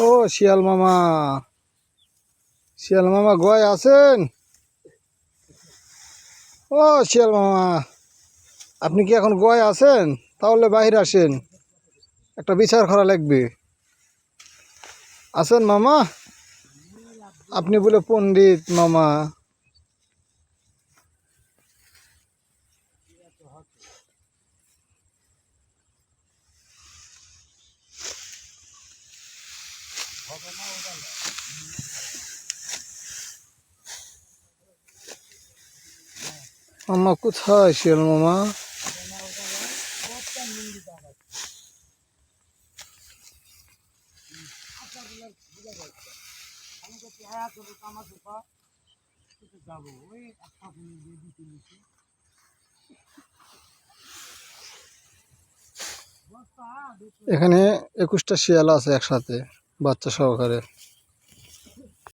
ও শিয়াল মামা, শিয়াল মামা গয় আছেন? ও শিয়াল মামা, আপনি কি এখন গয় আছেন? তাহলে বাইরে আসেন, একটা বিচার করা লাগবে। আছেন মামা? আপনি বলে পণ্ডিত মামা। মামা কোথায় শিয়াল মামা? এখানে 21টা শিয়াল আছে একসাথে, বাচ্চা সহকারে।